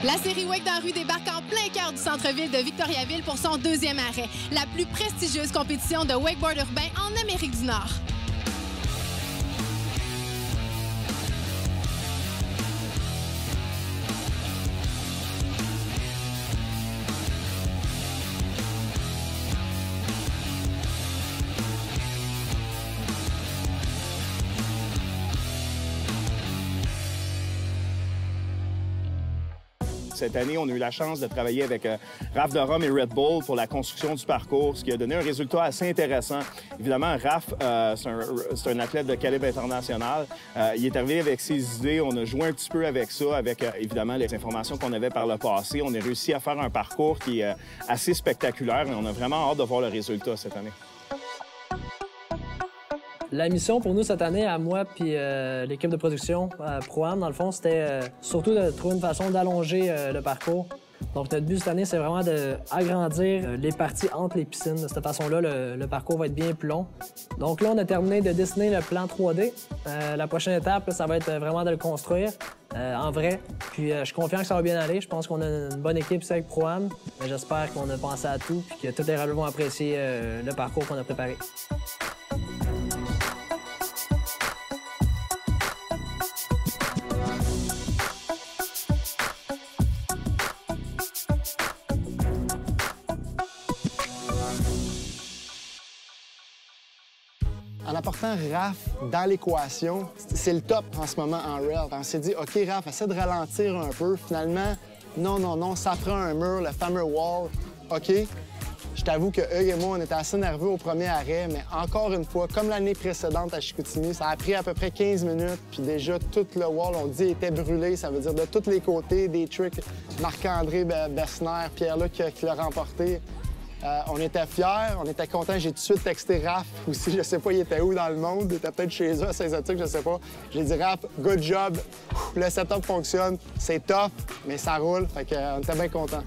La série Wake dans la rue débarque en plein cœur du centre-ville de Victoriaville pour son deuxième arrêt, la plus prestigieuse compétition de wakeboard urbain en Amérique du Nord. Cette année, on a eu la chance de travailler avec Raph de Rome et Red Bull pour la construction du parcours, ce qui a donné un résultat assez intéressant. Évidemment, Raph, c'est un athlète de calibre international. Il est arrivé avec ses idées, on a joué un petit peu avec ça, avec évidemment les informations qu'on avait par le passé. On a réussi à faire un parcours qui est assez spectaculaire et on a vraiment hâte de voir le résultat cette année. La mission pour nous cette année, à moi puis l'équipe de production Pro-Am, dans le fond, c'était surtout de trouver une façon d'allonger le parcours. Donc notre but cette année, c'est vraiment d'agrandir les parties entre les piscines. De cette façon-là, le parcours va être bien plus long. Donc là, on a terminé de dessiner le plan 3D. La prochaine étape, là, ça va être vraiment de le construire en vrai. Puis je suis confiant que ça va bien aller. Je pense qu'on a une bonne équipe ici avec Pro-Am. J'espère qu'on a pensé à tout et que tous les rêveurs vont apprécier le parcours qu'on a préparé. En apportant Raph dans l'équation, c'est le top en ce moment en rail. On s'est dit, OK, Raph, essaie de ralentir un peu. Finalement, non, ça prend un mur, le fameux wall. OK, je t'avoue que Hugues et moi, on était assez nerveux au premier arrêt, mais encore une fois, comme l'année précédente à Chicoutimi, ça a pris à peu près 15 minutes, puis déjà tout le wall, on dit, était brûlé. Ça veut dire de tous les côtés, des tricks. Marc-André Bessner, Pierre-Luc qui l'a remporté. On était fiers, on était contents. J'ai tout de suite texté Raph aussi. Je sais pas, il était où dans le monde. Il était peut-être chez eux à Saint-Zotique, je sais pas. J'ai dit, Raph, good job. Le setup fonctionne. C'est tough, mais ça roule. Fait qu'on était bien contents.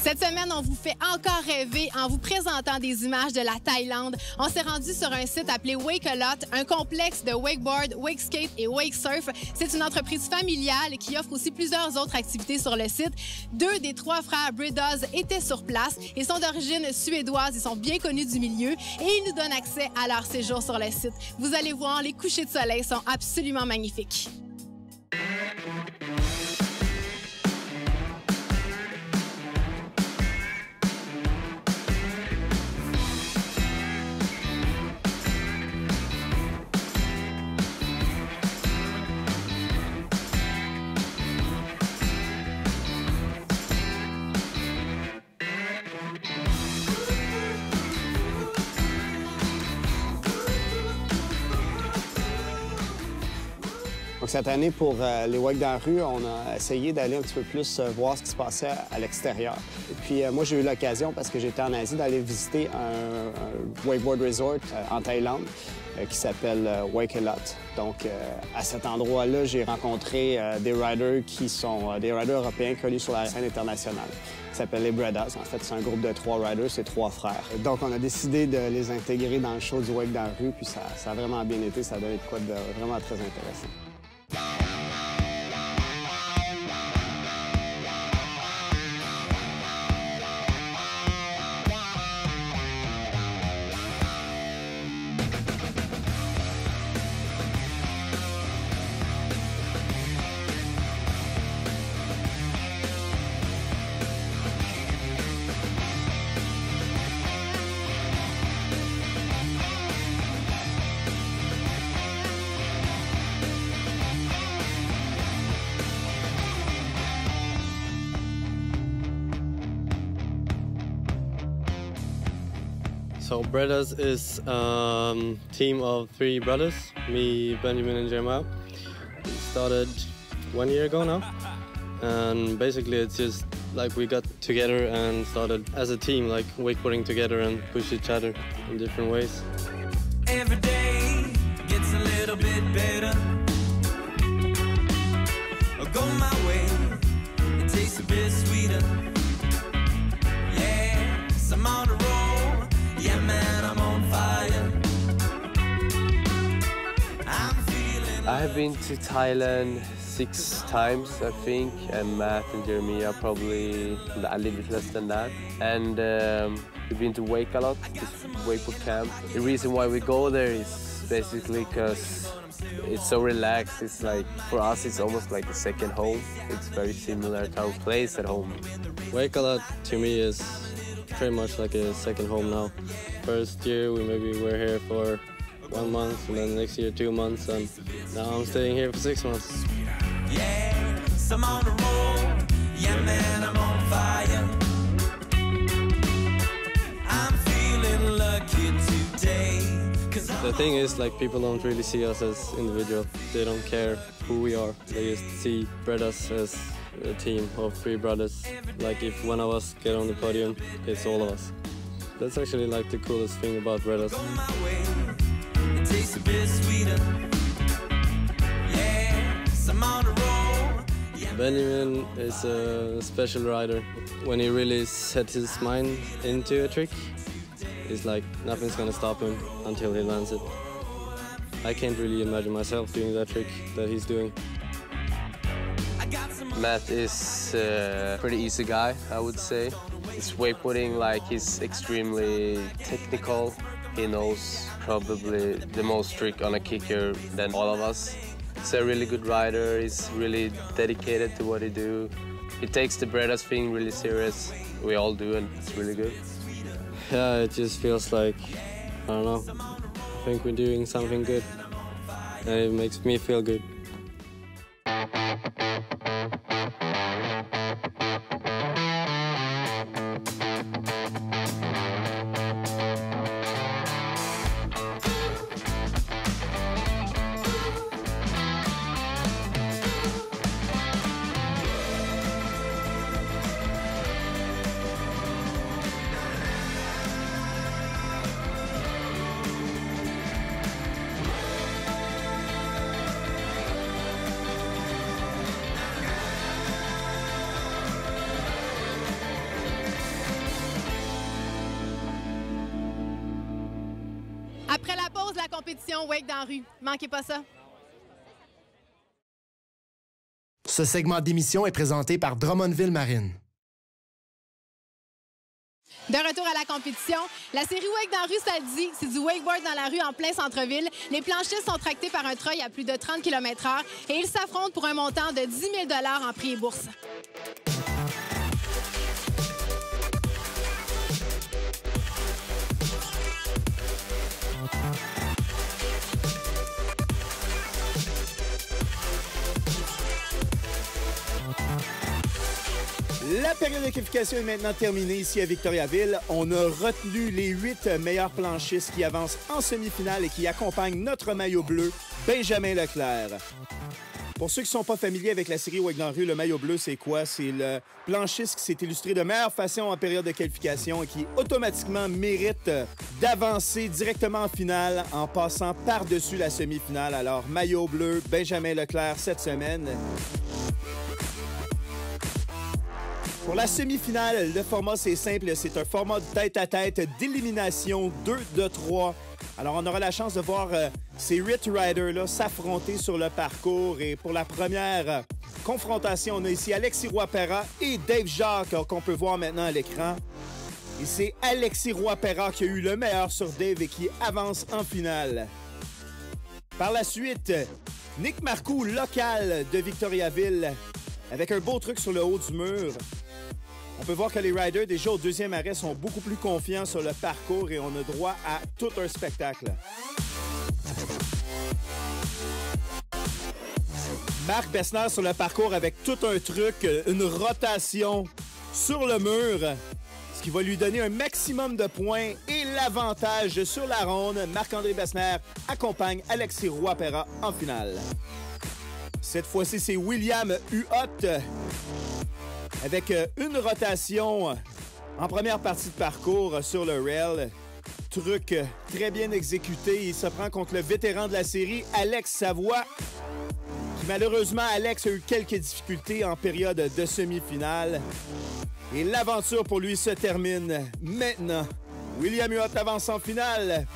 Cette semaine, on vous fait encore rêver en vous présentant des images de la Thaïlande. On s'est rendu sur un site appelé Wake-A-Lot, un complexe de wakeboard, wakeskate et wakesurf. C'est une entreprise familiale qui offre aussi plusieurs autres activités sur le site. 2 des 3 frères Bredas étaient sur place. Ils sont d'origine suédoise, ils sont bien connus du milieu et ils nous donnent accès à leur séjour sur le site. Vous allez voir, les couchers de soleil sont absolument magnifiques. Donc, cette année, pour les Wake dans la rue, on a essayé d'aller un petit peu plus voir ce qui se passait à l'extérieur. Et puis, moi, j'ai eu l'occasion, parce que j'étais en Asie, d'aller visiter un wakeboard resort en Thaïlande qui s'appelle Wake-A-Lot. Donc, à cet endroit-là, j'ai rencontré des riders qui sont des riders européens connus sur la scène internationale. Ils s'appellent les Bredas. En fait, c'est un groupe de 3 riders, c'est 3 frères. Donc, on a décidé de les intégrer dans le show du Wake dans la rue, puis ça a vraiment bien été. Ça a donné de quoi de vraiment très intéressant. So Bredas is a team of 3 brothers, me, Benjamin and Jeremiah. We started 1 year ago now. And basically it's just like we got together and started as a team, like wakeboarding together and push each other in different ways. Every day gets a little bit better. I'll go my way, it tastes a bit sweeter. Yes, I'm on a roll. Yeah, man, I'm on fire. I have been to Thailand 6 times, I think, and Matt and Jeremy are probably a little bit less than that. And we've been to Wake a lot, this wakeboard camp. The reason why we go there is basically because it's so relaxed. It's like, for us, it's almost like a second home. It's very similar to our place at home. Wake a lot to me is pretty much like a second home now. First year we maybe were here for 1 month, and then next year 2 months, and now I'm staying here for 6 months. Yes, I'm on the road. Yeah, man, I'm on fire. I'm feeling lucky today. The thing is, like, people don't really see us as individuals. They don't care who we are. They just see us as a team of 3 brothers. Like, if one of us get on the podium, it's all of us. That's actually like the coolest thing about Bredas. It tastes a bit sweeter. Yes, I'm on the road. Benjamin is a special rider. When he really sets his mind into a trick, it's like nothing's gonna stop him until he lands it. I can't really imagine myself doing that trick that he's doing. Matt is a pretty easy guy, I would say. His wakeboarding, like, he's extremely technical. He knows probably the most trick on a kicker than all of us. He's a really good rider. He's really dedicated to what he do. He takes the Bredas thing really serious. We all do, and it's really good. Yeah, it just feels like, I don't know, I think we're doing something good. And it makes me feel good. Après la pause, la compétition Wake dans la rue. Manquez pas ça. Ce segment d'émission est présenté par Drummondville Marine. De retour à la compétition, la série Wake dans la rue, ça le dit, c'est du wakeboard dans la rue en plein centre-ville. Les planchistes sont tractés par un treuil à plus de 30 km/h et ils s'affrontent pour un montant de 10 000 $ en prix et bourse. La période de qualification est maintenant terminée ici à Victoriaville. On a retenu les 8 meilleurs planchistes qui avancent en semi-finale et qui accompagnent notre maillot bleu, Benjamin Leclerc. Pour ceux qui ne sont pas familiers avec la série Wake dans la rue, le maillot bleu, c'est quoi? C'est le planchiste qui s'est illustré de meilleure façon en période de qualification et qui automatiquement mérite d'avancer directement en finale en passant par-dessus la semi-finale. Alors, maillot bleu, Benjamin Leclerc cette semaine. Pour la semi-finale, le format, c'est simple. C'est un format de tête-à-tête d'élimination 2 de 3. Alors, on aura la chance de voir ces 8 riders-là s'affronter sur le parcours. Et pour la première confrontation, on a ici Alexis Roy-Perra et Dave Jacques qu'on peut voir maintenant à l'écran. Et c'est Alexis Roy-Perra qui a eu le meilleur sur Dave et qui avance en finale. Par la suite, Nick Marcoux, local de Victoriaville, avec un beau truc sur le haut du mur. On peut voir que les riders, déjà au deuxième arrêt, sont beaucoup plus confiants sur le parcours et on a droit à tout un spectacle. Marc Bessner sur le parcours avec tout un truc, une rotation sur le mur, ce qui va lui donner un maximum de points et l'avantage sur la ronde. Marc-André Bessner accompagne Alexis Roy-Perra en finale. Cette fois-ci, c'est William Huot avec une rotation en première partie de parcours sur le rail. Truc très bien exécuté. Il se prend contre le vétéran de la série, Alex Savoie, qui malheureusement, Alex a eu quelques difficultés en période de semi-finale. Et l'aventure pour lui se termine maintenant. William Huot avance en finale.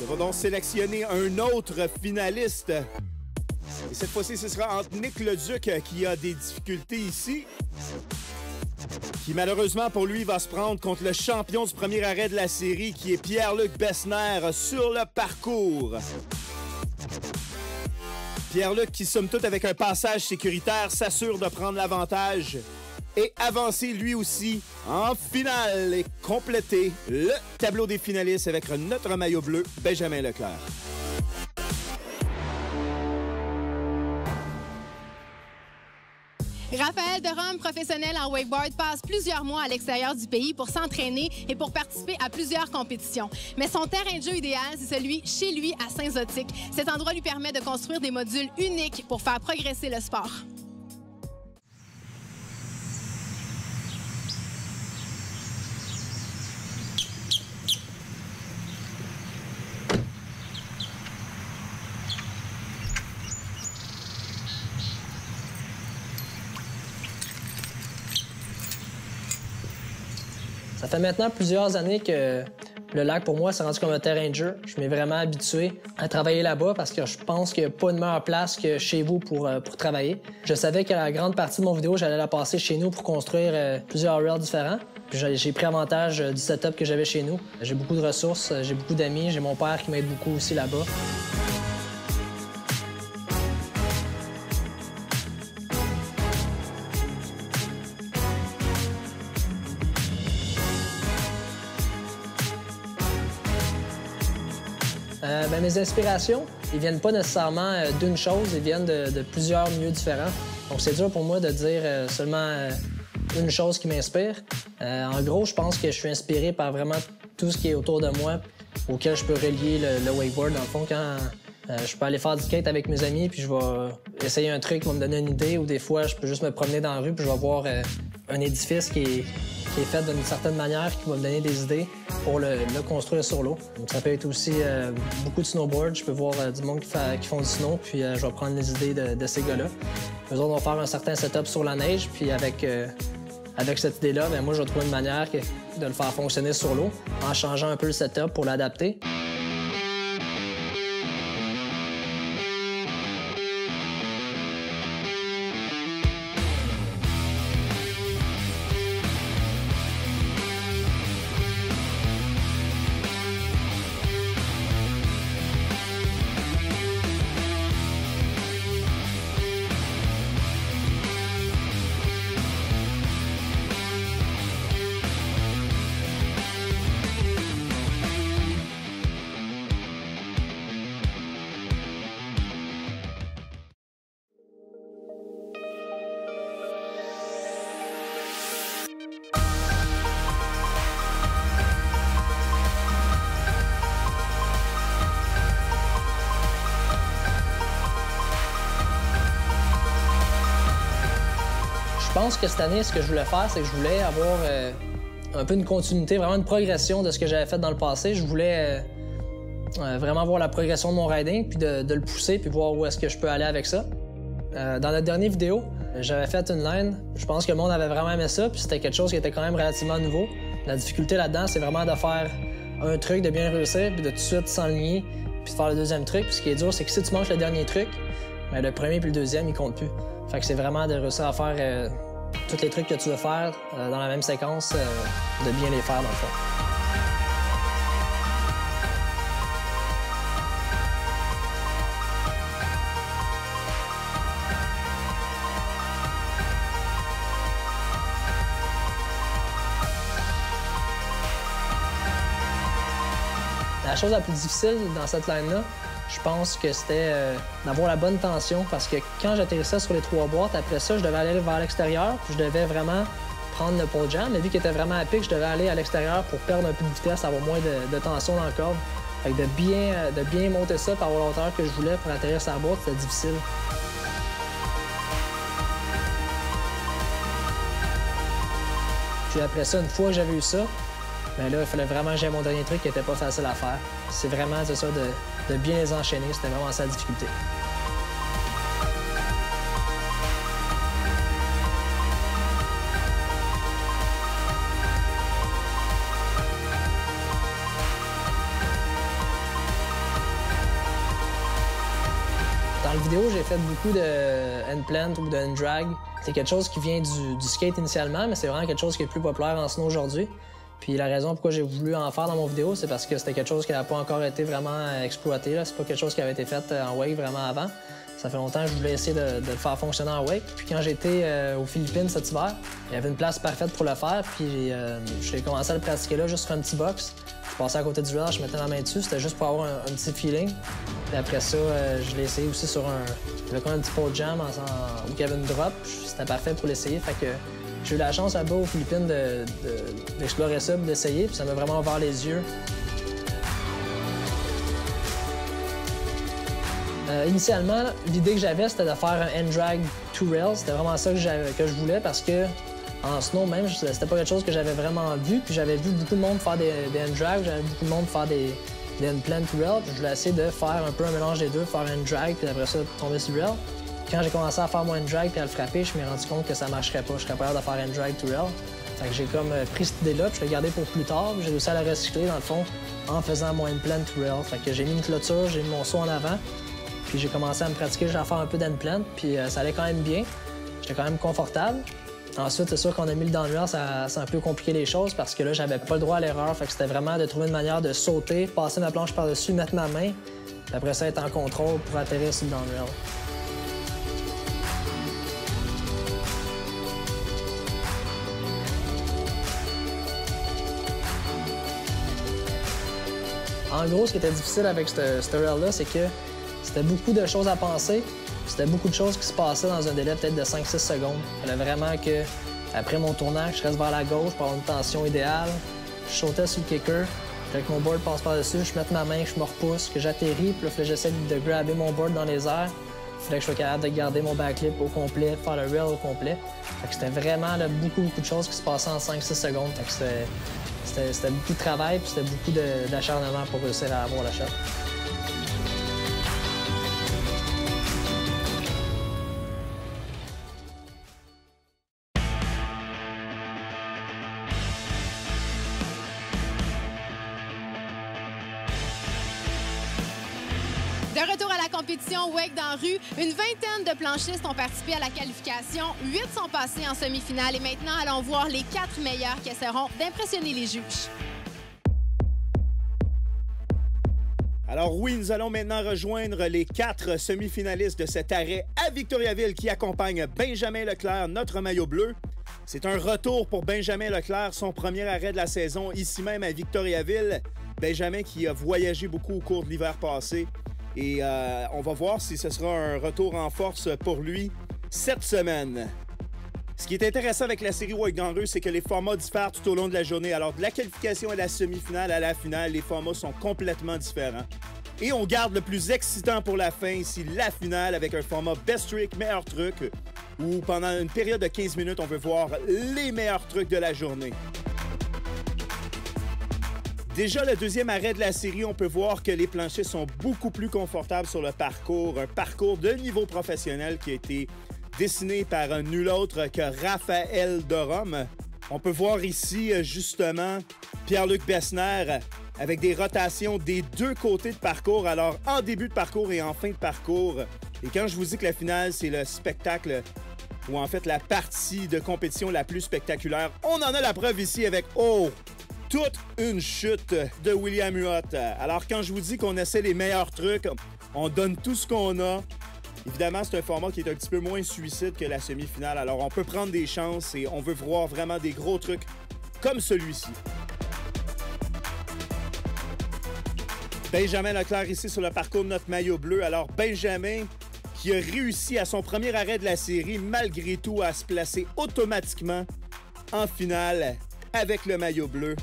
Nous devons donc sélectionner un autre finaliste. Et cette fois-ci, ce sera entre Nick Leduc, qui a des difficultés ici, qui malheureusement pour lui va se prendre contre le champion du premier arrêt de la série, qui est Pierre-Luc Bessner sur le parcours. Pierre-Luc qui, somme toute, avec un passage sécuritaire, s'assure de prendre l'avantage et avancer lui aussi en finale et compléter le tableau des finalistes avec notre maillot bleu, Benjamin Leclerc. Raphaël Derome, professionnel en wakeboard, passe plusieurs mois à l'extérieur du pays pour s'entraîner et pour participer à plusieurs compétitions. Mais son terrain de jeu idéal, c'est celui chez lui à Saint-Zotique. Cet endroit lui permet de construire des modules uniques pour faire progresser le sport. Ça fait maintenant plusieurs années que le lac, pour moi, s'est rendu comme un terrain de jeu. Je m'ai vraiment habitué à travailler là-bas parce que je pense qu'il n'y a pas de meilleure place que chez vous pour travailler. Je savais que la grande partie de mon vidéo, j'allais la passer chez nous pour construire plusieurs rails différents. Puis j'ai pris avantage du setup que j'avais chez nous. J'ai beaucoup de ressources, j'ai beaucoup d'amis, j'ai mon père qui m'aide beaucoup aussi là-bas. Mes inspirations, ils viennent pas nécessairement d'une chose, ils viennent de plusieurs milieux différents. Donc c'est dur pour moi de dire seulement une chose qui m'inspire. En gros, je pense que je suis inspiré par vraiment tout ce qui est autour de moi, auquel je peux relier le wakeboard. Dans le fond, quand je peux aller faire du skate avec mes amis, puis je vais essayer un truc qui va me donner une idée, ou des fois, je peux juste me promener dans la rue, puis je vais voir un édifice qui est fait d'une certaine manière, qui va me donner des idées pour le construire sur l'eau. Ça peut être aussi beaucoup de snowboard. Je peux voir du monde qui font du snow, puis je vais prendre les idées de ces gars-là. Eux autres vont faire un certain setup sur la neige, puis avec cette idée-là, bien, moi, je vais trouver une manière de le faire fonctionner sur l'eau en changeant un peu le setup pour l'adapter. Je pense que cette année, ce que je voulais faire, c'est que je voulais avoir un peu une continuité, vraiment une progression de ce que j'avais fait dans le passé. Je voulais vraiment voir la progression de mon riding, puis de le pousser, puis voir où est-ce que je peux aller avec ça. Dans notre dernière vidéo, j'avais fait une line. Je pense que le monde avait vraiment aimé ça, puis c'était quelque chose qui était quand même relativement nouveau. La difficulté là-dedans, c'est vraiment de faire un truc, de bien réussir, puis de tout de suite s'enligner, puis de faire le deuxième truc. Puis ce qui est dur, c'est que si tu manges le dernier truc, bien, le premier puis le deuxième, ils comptent plus. Fait que c'est vraiment de réussir à faire tous les trucs que tu veux faire dans la même séquence, de bien les faire dans le fond. La chose la plus difficile dans cette line-là, je pense que c'était d'avoir la bonne tension parce que quand j'atterrissais sur les 3 boîtes, après ça, je devais aller vers l'extérieur puis je devais vraiment prendre le pole jam. Mais vu qu'il était vraiment à pic, je devais aller à l'extérieur pour perdre un peu de vitesse, avoir moins de tension dans le corde. Fait que de bien monter ça par la hauteur que je voulais pour atterrir sur la boîte, c'était difficile. Puis après ça, une fois que j'avais eu ça, bien là, il fallait vraiment que j'aie mon dernier truc qui n'était pas facile à faire. C'est vraiment ça, de bien les enchaîner. C'était vraiment ça la difficulté. Dans la vidéo, j'ai fait beaucoup de hand-plant ou de hand-drag. C'est quelque chose qui vient du skate initialement, mais c'est vraiment quelque chose qui est plus populaire en snow aujourd'hui. Puis la raison pourquoi j'ai voulu en faire dans mon vidéo, c'est parce que c'était quelque chose qui n'a pas encore été vraiment exploité. C'est pas quelque chose qui avait été fait en wake vraiment avant. Ça fait longtemps que je voulais essayer de le faire fonctionner en wake. Puis quand j'étais aux Philippines cet hiver, il y avait une place parfaite pour le faire. Puis j'ai commencé à le pratiquer là, juste sur un petit box. Je passais à côté du rail, je mettais la main dessus. C'était juste pour avoir un petit feeling. Puis après ça, je l'ai essayé aussi sur il y avait comme un petit pole jam où il y avait une drop. C'était parfait pour l'essayer. Fait que j'ai eu la chance là-bas aux Philippines d'explorer ça, d'essayer. Puis ça m'a vraiment ouvert les yeux. Initialement, l'idée que j'avais, c'était de faire un hand-drag to rail. C'était vraiment ça que je voulais parce que en snow même, c'était pas quelque chose que j'avais vraiment vu. Puis j'avais vu beaucoup de monde faire des hand-drag, j'avais beaucoup de monde faire des hand-plant to rail. Puis je voulais essayer de faire un peu un mélange des deux, faire un hand-drag puis après ça tomber sur rail. Quand j'ai commencé à faire mon hand-drag puis à le frapper, je me suis rendu compte que ça marcherait pas. Je serais pas capable de faire hand-drag to rail. Fait que j'ai comme pris cette idée-là, puis je l'ai gardée pour plus tard. J'ai réussi à la recycler dans le fond en faisant mon hand-plant to rail. Fait que j'ai mis une clôture, j'ai mis mon saut en avant. Puis j'ai commencé à me pratiquer, à faire un peu d'handplant, puis ça allait quand même bien. J'étais quand même confortable. Ensuite, c'est sûr qu'on a mis le downrail, ça a un peu compliqué les choses parce que là, j'avais pas le droit à l'erreur. Fait que c'était vraiment de trouver une manière de sauter, passer ma planche par-dessus, mettre ma main, puis après ça, être en contrôle pour atterrir sur le downrail. En gros, ce qui était difficile avec ce rail-là, c'est que c'était beaucoup de choses à penser. C'était beaucoup de choses qui se passaient dans un délai peut-être de 5-6 secondes. Il fallait vraiment que, après mon tournant, je reste vers la gauche pour avoir une tension idéale. Je sautais sur le kicker. Avec mon board passe par-dessus, je mette ma main, je me repousse, que j'atterris. Puis là, j'essaie de grabber mon board dans les airs. Il fallait que je sois capable de garder mon backflip au complet, faire le rail au complet. Fait que c'était vraiment là, beaucoup de choses qui se passaient en 5-6 secondes. Fait que c'était beaucoup de travail puis c'était beaucoup d'acharnement pour réussir à avoir la shot. De retour à la compétition Wake dans la rue, une vingtaine de planchistes ont participé à la qualification. 8 sont passés en semi-finale et maintenant, allons voir les 4 meilleurs qui essaieront d'impressionner les juges. Alors oui, nous allons maintenant rejoindre les 4 semi-finalistes de cet arrêt à Victoriaville qui accompagne Benjamin Leclerc, notre maillot bleu. C'est un retour pour Benjamin Leclerc, son premier arrêt de la saison ici même à Victoriaville. Benjamin qui a voyagé beaucoup au cours de l'hiver passé. Et on va voir si ce sera un retour en force pour lui cette semaine. Ce qui est intéressant avec la série Wake dans la rue, c'est que les formats diffèrent tout au long de la journée. Alors, de la qualification à la semi-finale à la finale, les formats sont complètement différents. Et on garde le plus excitant pour la fin, ici, la finale, avec un format Best Trick, meilleur truc, où pendant une période de 15 minutes, on veut voir les meilleurs trucs de la journée. Déjà, le deuxième arrêt de la série, on peut voir que les planchers sont beaucoup plus confortables sur le parcours. Un parcours de niveau professionnel qui a été dessiné par nul autre que Raphaël Dorum. On peut voir ici, justement, Pierre-Luc Bessner avec des rotations des deux côtés de parcours. Alors, en début de parcours et en fin de parcours. Et quand je vous dis que la finale, c'est le spectacle, ou en fait la partie de compétition la plus spectaculaire, on en a la preuve ici avec toute une chute de William Huot. Alors, quand je vous dis qu'on essaie les meilleurs trucs, on donne tout ce qu'on a. Évidemment, c'est un format qui est un petit peu moins suicide que la semi-finale. Alors, on peut prendre des chances et on veut voir vraiment des gros trucs comme celui-ci. Benjamin Leclerc ici sur le parcours de notre maillot bleu. Alors, Benjamin qui a réussi à son premier arrêt de la série, malgré tout, à se placer automatiquement en finale avec le maillot bleu.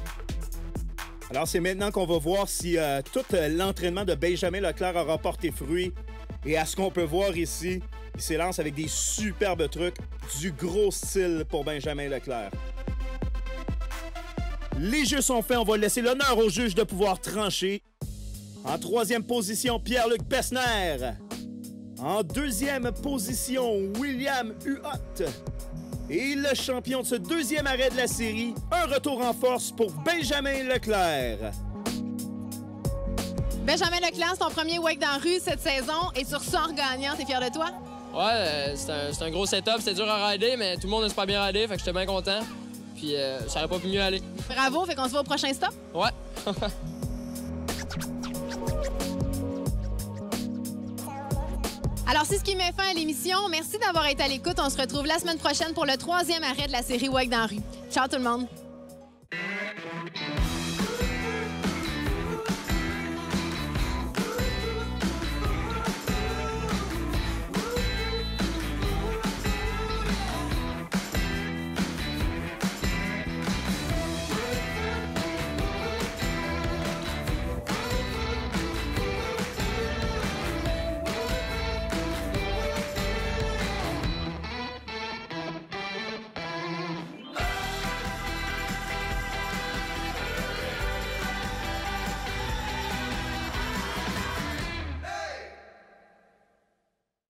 Alors, c'est maintenant qu'on va voir si tout l'entraînement de Benjamin Leclerc aura porté fruit. Et à ce qu'on peut voir ici, il s'élance avec des superbes trucs, du gros style pour Benjamin Leclerc. Les jeux sont faits, on va laisser l'honneur aux juges de pouvoir trancher. En troisième position, Pierre-Luc Bessner. En deuxième position, William Huot. Et le champion de ce deuxième arrêt de la série, un retour en force pour Benjamin Leclerc. Benjamin Leclerc, c'est ton premier wake dans la rue cette saison et tu ressors gagnant. T'es fier de toi? Ouais, c'est un gros setup. C'était dur à rider, mais tout le monde a super bien ridé, fait que j'étais bien content. Puis ça aurait pas pu mieux aller. Bravo, fait qu'on se voit au prochain stop? Ouais. Alors, c'est ce qui met fin à l'émission. Merci d'avoir été à l'écoute. On se retrouve la semaine prochaine pour le 3e arrêt de la série Wake dans la rue. Ciao tout le monde!